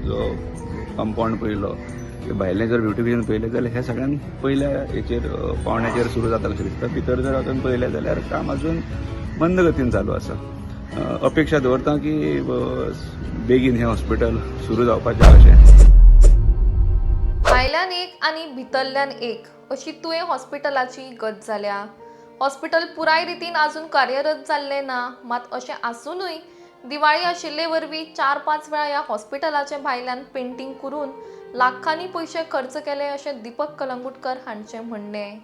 जो कंपाऊंड पळयलो भायलें जर ब्युटिफिकेशन पळयलें जाल्यार हे सगळ्यान पयल्या हेचेर पावण्याचेर सुरू जाता कशें दिसता. भितर जर वचून पळयलें जाल्यार काम अजून मंद गतीन चालू आसा. अपेक्षा दवरता की बेगीन हें हॉस्पिटल सुरू जावपाचें अशें. भायल्यान एक आनी भितरल्यान एक अशी तुवें हॉस्पिटलाची गत जाल्या. हॉस्पिटल पुराय रितीन आजून कार्यरत जाल्लें ना. मात अशें आसूनय दिवाळी आशिल्ले वरवीं 4-5 वेळा ह्या हॉस्पिटलाचे भायल्यान पेंटिंग करून लाखांनी पयशे खर्च केले अशें दीपक कलंगूटकर हांचें म्हणणें.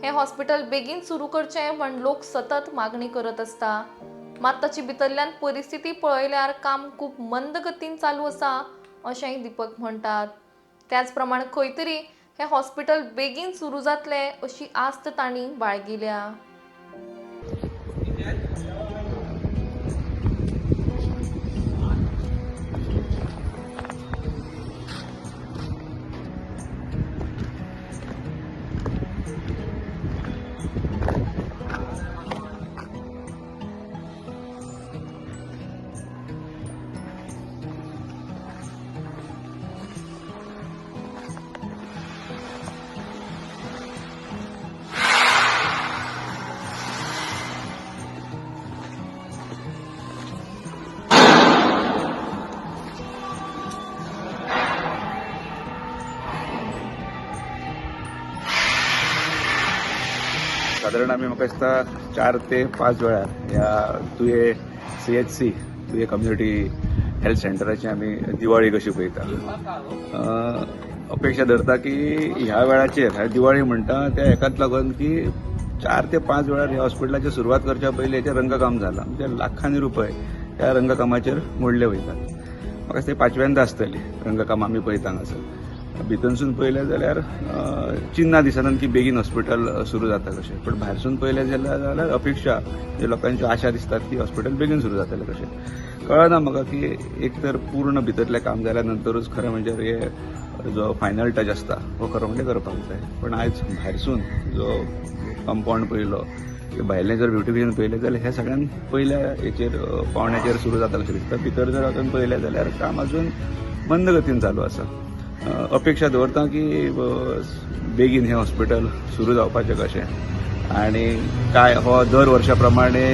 हें हॉस्पिटल बेगीन सुरू करचें म्हण लोक सतत मागणी करत आसता. मात ताची भितरल्यान परिस्थिती पळयल्यार काम खूब मंद गतीन चालू आसा अशेंय दीपक म्हणटात. त्याच प्रमाण खंय तरी हें हॉस्पिटल बेगीन सुरू जातलें अशी आस्त तांणी बाळगिल्या. साधारण आमी म्हाका दिसता 4 ते 5 वेळा ह्या तुये CHC तुये कम्युनिटी हेल्थ सेंटराची आमी दिवाळी कशी पळयता. अपेक्षा धरता की ह्या वेळाचेर दिवाळी म्हणटा त्या हेकाच लागून की 4 ते 5 वेळार ह्या हॉस्पिटलाची सुरवात करच्या पयलीं हेचेर रंगकाम जालां. म्हणजे लाखांनी रुपये ह्या रंगकामाचेर मोडले वयतात. म्हाका दिसता 5व्यांदा आसतली रंगकाम आमी पळयता हांगासर. भितरसून पळयलें जाल्यार चिन्ना दिसना की बेगीन हॉस्पिटल सुरू जाता कशें. पण भायरसून पळयलें जाल्यार अपेक्षा जे लोकांची आशा दिसतात की हॉस्पिटल बेगीन सुरू जातलें कशें. कळना म्हाका की एक तर पूर्ण भितरलें काम जाल्या नंतरूच खरें म्हणजे हे जो फायनल टच आसता हो खरो म्हणजे करपाक जाय. पण आयज भायरसून जो कंपाऊंड पळयलो भायलें जर ब्युटिफिकेशन पळयलें जाल्यार हे सगळ्यान पयल्या हेचेर पावण्याचेर सुरू जाता कशें दिसता. भितर जर वचून पळयलें जाल्यार काम अजून मंद गतीन चालू आसा. अपेक्षा दवरता की बेगीन हें हॉस्पिटल सुरू जावपाचें कशें. आनी काय हो दर वर्षा प्रमाणे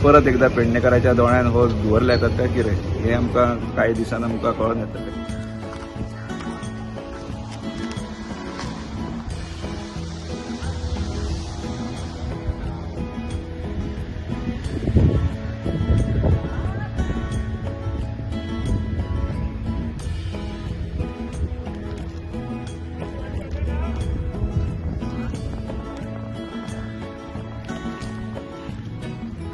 परत एकदा पेडणेकाराच्या दोळ्यान हो दवरला येतात काय कितें हें आमकां कांय दिसान आमकां कळोन येतलें.